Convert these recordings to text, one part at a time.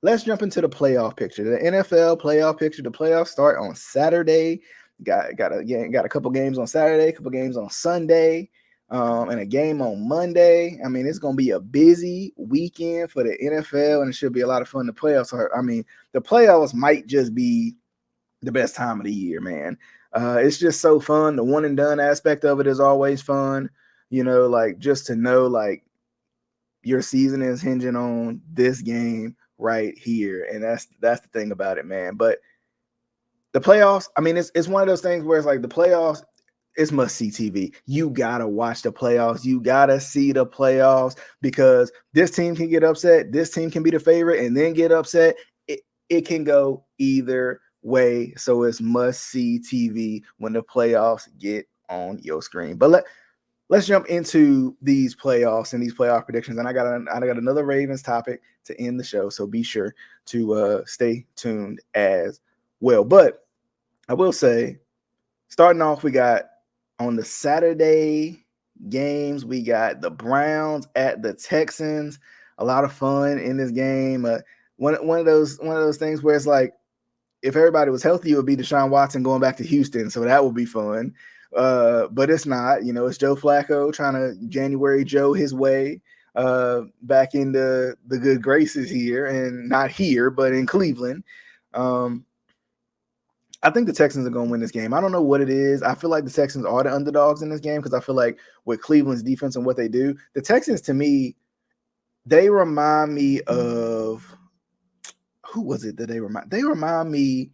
Let's jump into the playoff picture. The NFL playoff picture. The playoffs start on Saturday. Got a couple games on Saturday, a couple games on Sunday, and a game on Monday. I mean, it's going to be a busy weekend for the NFL, and it should be a lot of fun. The playoffs might just be the best time of the year, man. It's just so fun. The one and done aspect of it is always fun. Like just to know, like your season is hinging on this game right here, and that's the thing about it, man. But the playoffs, I mean, it's one of those things where it's like the playoffs, it's must-see TV. You gotta watch the playoffs. You gotta see the playoffs because this team can get upset. This team can be the favorite and then get upset. It can go either way. So it's must-see TV when the playoffs get on your screen. But let's jump into these playoffs and these playoff predictions. And I got another Ravens topic to end the show, so be sure to stay tuned as well. But I will say, starting off, we got on the Saturday games, we got the Browns at the Texans. A lot of fun in this game. One of those things where it's like, if everybody was healthy, it would be Deshaun Watson going back to Houston, so that would be fun. But it's not. It's Joe Flacco trying to January Joe his way back into the good graces here, and not here, but in Cleveland. I think the Texans are going to win this game. I don't know what it is. I feel like the Texans are the underdogs in this game because I feel like with Cleveland's defense and what they do, the Texans, to me, they remind me of who was it that they remind? They remind me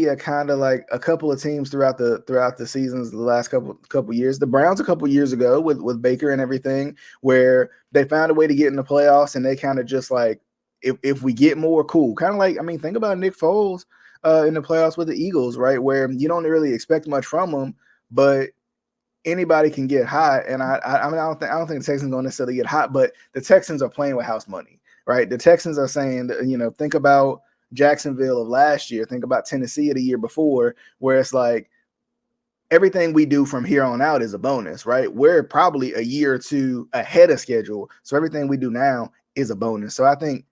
of kind of like a couple of teams throughout the seasons, the last couple years. The Browns a couple years ago with Baker and everything, where they found a way to get in the playoffs, and they kind of just like, if we get more, cool. Kind of like, I mean, think about Nick Foles in the playoffs with the Eagles, right? Where you don't really expect much from them, but anybody can get hot. And I mean, I don't think the Texans don't necessarily get hot, but the Texans are playing with house money, right? The Texans are saying that, think about Jacksonville of last year, think about Tennessee of the year before, where it's like everything we do from here on out is a bonus, right? We're probably a year or two ahead of schedule, so everything we do now is a bonus. So I think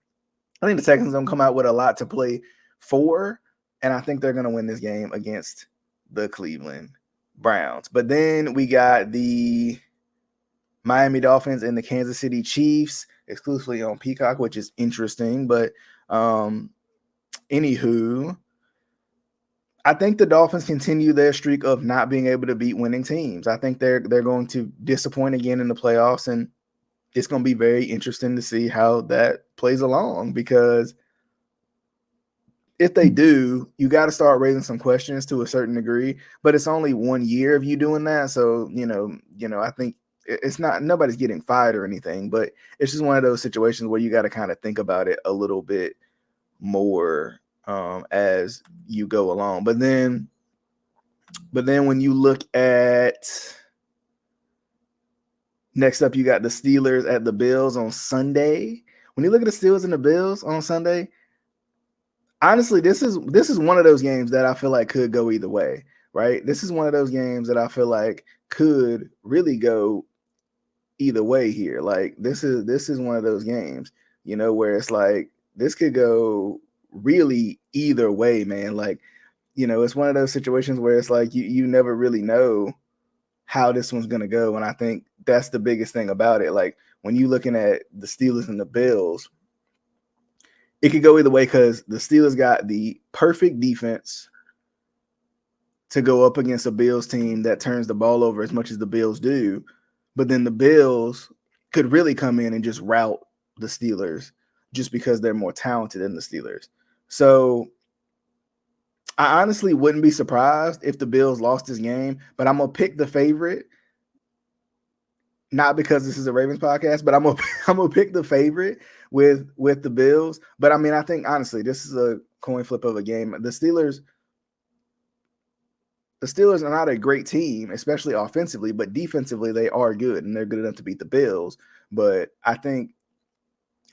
the Texans are gonna come out with a lot to play for, and I think they're gonna win this game against the Cleveland Browns. But then we got the Miami Dolphins and the Kansas City Chiefs exclusively on Peacock, which is interesting. But anywho, I think the Dolphins continue their streak of not being able to beat winning teams. I think they're going to disappoint again in the playoffs, and it's going to be very interesting to see how that plays along, because if they do, you got to start raising some questions to a certain degree, but it's only 1 year of you doing that. So, I think it's not, nobody's getting fired or anything, but it's just one of those situations where you got to kind of think about it a little bit more as you go along. But then when you look at next up, you got the Steelers at the Bills on Sunday. When you look at the Steelers and the Bills on Sunday, honestly, this is one of those games that I feel like could go either way, right? This is one of those games that I feel like could really go either way here. Like this is one of those games, where it's like this could go really either way, man. Like, it's one of those situations where it's like you never really know how this one's going to go. And I think that's the biggest thing about it. Like when you're looking at the Steelers and the Bills, it could go either way because the Steelers got the perfect defense to go up against a Bills team that turns the ball over as much as the Bills do. But then the Bills could really come in and just rout the Steelers just because they're more talented than the Steelers. So I honestly wouldn't be surprised if the Bills lost this game, but I'm going to pick the favorite. Not because this is a Ravens podcast, but I'm gonna pick the favorite with the Bills. But I mean, I think honestly, this is a coin flip of a game. The Steelers are not a great team, especially offensively, but defensively they are good, and they're good enough to beat the Bills. But I think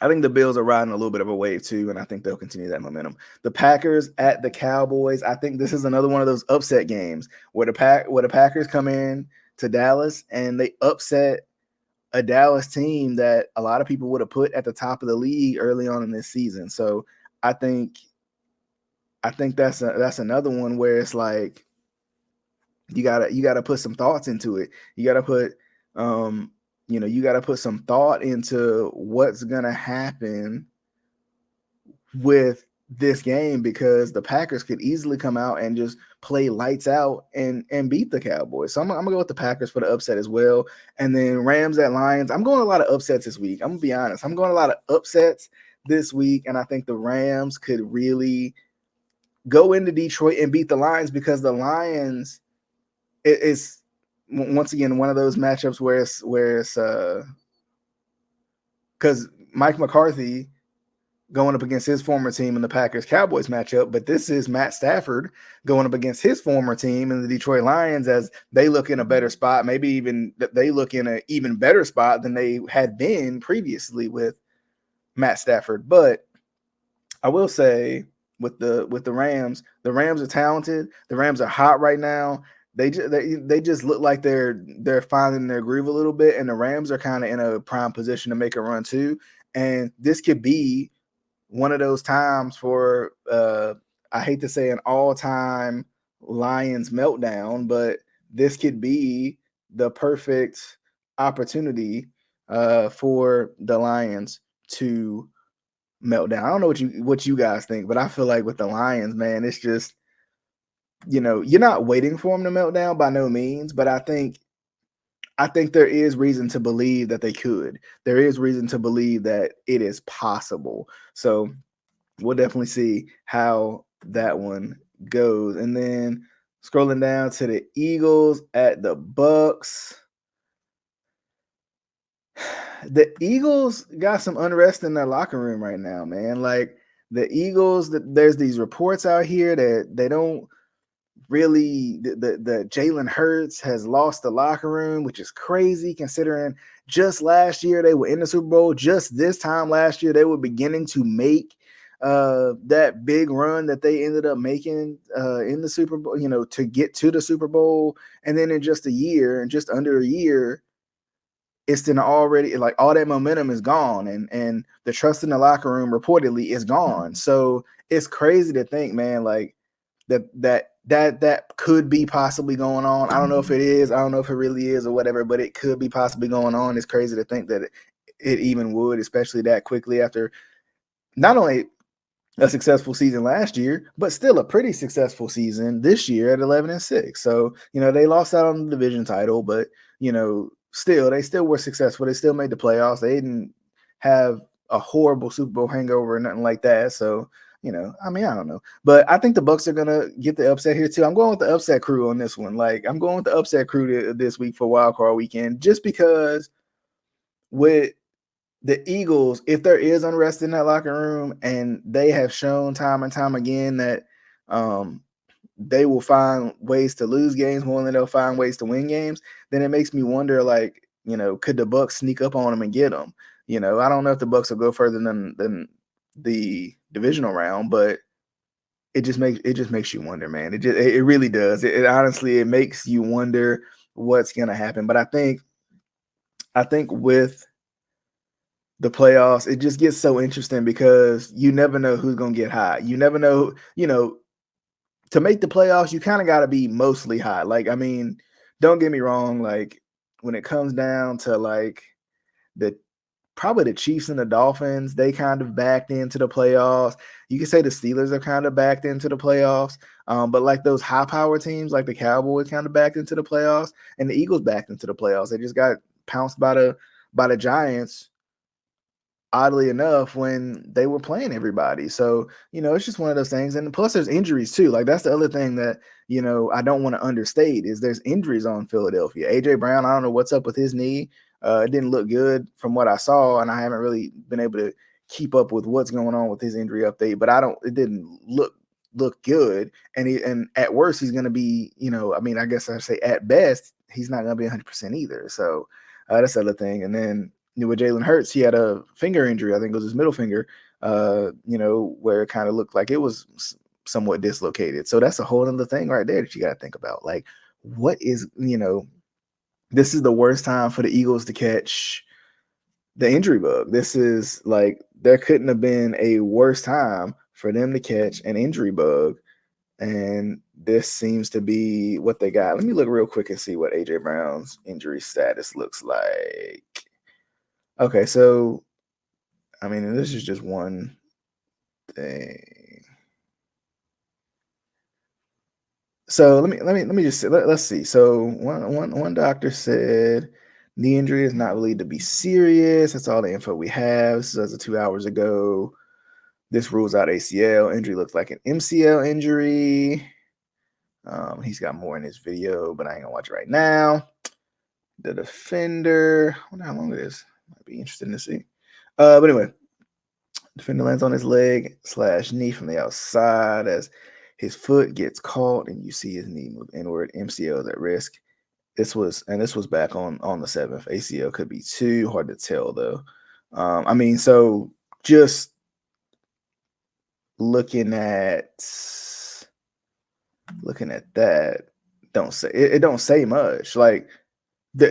I think the Bills are riding a little bit of a wave too, and I think they'll continue that momentum. The Packers at the Cowboys. I think this is another one of those upset games where the Packers come in to Dallas and they upset a Dallas team that a lot of people would have put at the top of the league early on in this season. So I think that's another one where it's like you gotta put some thoughts into it. You gotta put you gotta put some thought into what's gonna happen with this game because the Packers could easily come out and just play lights out and beat the Cowboys. So I'm gonna go with the Packers for the upset as well. And then Rams at Lions. I'm going a lot of upsets this week. I'm gonna be honest. I'm going a lot of upsets this week, and I think the Rams could really go into Detroit and beat the Lions because the Lions is once again one of those matchups where it's because Mike McCarthy going up against his former team in the Packers Cowboys matchup, but this is Matt Stafford going up against his former team in the Detroit Lions as they look in a better spot. Maybe even they look in an even better spot than they had been previously with Matt Stafford. But I will say with the Rams are talented. The Rams are hot right now. They just look like they're finding their groove a little bit, and the Rams are kind of in a prime position to make a run too. And this could be one of those times for I hate to say an all-time Lions meltdown, but this could be the perfect opportunity for the Lions to melt down. I don't know what you guys think, but I feel like with the Lions, man, it's just you're not waiting for them to melt down by no means, but I think there is reason to believe that they could. There is reason to believe that it is possible. So we'll definitely see how that one goes. And then scrolling down to the Eagles at the Bucks. The Eagles got some unrest in their locker room right now, man. Like the Eagles, there's these reports out here that they don't really the Jalen Hurts has lost the locker room, which is crazy considering just last year they were in the Super Bowl. Just this time last year, they were beginning to make that big run that they ended up making in the Super Bowl, to get to the Super Bowl. And then in just a year, and just under a year, it's then already like all that momentum is gone and the trust in the locker room reportedly is gone. So it's crazy to think, man, like that could be possibly going on. I don't know if it is. I don't know if it really is or whatever, but it could be possibly going on. It's crazy to think that it even would, especially that quickly after not only a successful season last year, but still a pretty successful season this year at 11-6. So, they lost out on the division title, but, they still were successful. They still made the playoffs. They didn't have a horrible Super Bowl hangover or nothing like that. So, I don't know. But I think the Bucks are going to get the upset here too. I'm going with the upset crew on this one. Like, I'm going with the upset crew this week for Wild Card Weekend just because with the Eagles, if there is unrest in that locker room, and they have shown time and time again that they will find ways to lose games more than they'll find ways to win games, then it makes me wonder, like, could the Bucks sneak up on them and get them? I don't know if the Bucks will go further than the divisional round, but it just makes you wonder, man. It really does. It honestly, it makes you wonder what's gonna happen. But I think with the playoffs, it just gets so interesting because you never know who's gonna get hot. You never know, to make the playoffs, you kind of got to be mostly hot. Like, I mean, don't get me wrong. Like, when it comes down to like the probably the Chiefs and the Dolphins, they kind of backed into the playoffs. You can say the Steelers are kind of backed into the playoffs. But like those high power teams, like the Cowboys, kind of backed into the playoffs, and the Eagles backed into the playoffs. They just got pounced by the Giants, oddly enough, when they were playing everybody. So, it's just one of those things. And plus there's injuries too. Like that's the other thing that, I don't want to understate is there's injuries on Philadelphia. AJ Brown, I don't know what's up with his knee. It didn't look good from what I saw, and I haven't really been able to keep up with what's going on with his injury update, but it didn't look good. And at worst, he's going to be, I guess I say at best, he's not going to be 100% either. So that's the other thing. And then with Jalen Hurts, he had a finger injury. I think it was his middle finger. Where it kind of looked like it was somewhat dislocated. So that's a whole other thing right there that you got to think about. Like, what is, this is the worst time for the Eagles to catch the injury bug. This is like, there couldn't have been a worse time for them to catch an injury bug. And this seems to be what they got. Let me look real quick and see what AJ Brown's injury status looks like. Okay, so I mean, this is just one thing. So let me just say, let's see. So one doctor said knee injury is not believed to be serious. That's all the info we have. This is as of 2 hours ago. This rules out ACL injury. Looks like an MCL injury. He's got more in his video, but I ain't gonna watch it right now. The defender. I wonder how long it is. Might be interesting to see. But anyway, defender lands on his leg / knee from the outside as his foot gets caught, and you see his knee move inward. MCL is at risk. This was back on the 7th. ACL could be too hard to tell though. I mean, so just looking at that, it don't say much. Like they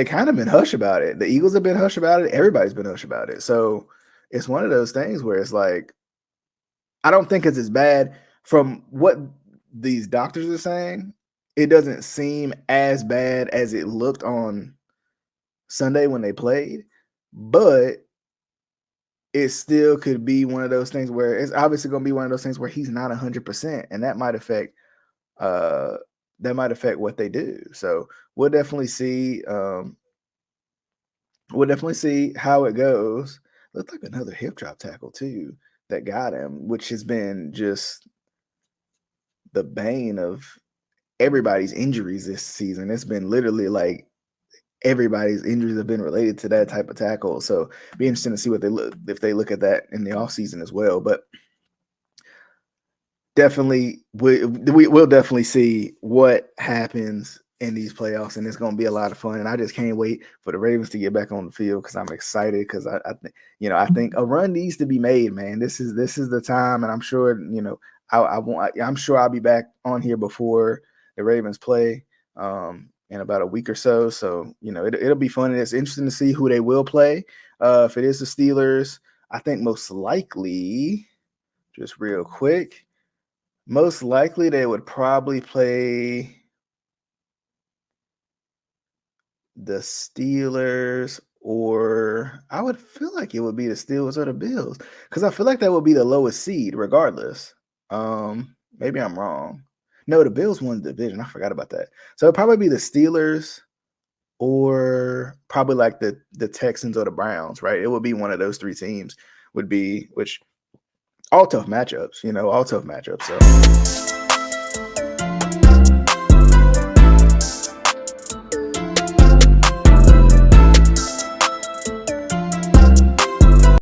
kind of been hush about it. The Eagles have been hush about it. Everybody's been hush about it. So it's one of those things where it's like, I don't think it's as bad. From what these doctors are saying, it doesn't seem as bad as it looked on Sunday when they played, but it still could be one of those things where it's obviously going to be one of those things where he's not 100%, and that might affect what they do. So we'll definitely see. We'll definitely see how it goes. Looks like another hip drop tackle too that got him, which has been just the bane of everybody's injuries this season. It's been literally like everybody's injuries have been related to that type of tackle. So be interesting to see what if they look at that in the offseason as well. But definitely we'll definitely see what happens in these playoffs, and it's going to be a lot of fun. And I just can't wait for the Ravens to get back on the field because I'm excited because I think I think a run needs to be made, man. This is the time, and I'm sure I'm sure I'll be back on here before the Ravens play in about a week or so. So it'll be fun, and it's interesting to see who they will play. If it is the Steelers, I think most likely, just real quick, most likely they would probably play the Steelers, or I would feel like it would be the Steelers or the Bills because I feel like that would be the lowest seed regardless. Maybe I'm wrong. No, the Bills won the division. I forgot about that. So it'd probably be the Steelers or probably like the Texans or the Browns, right? It would be one of those three teams which all tough matchups, all tough matchups. So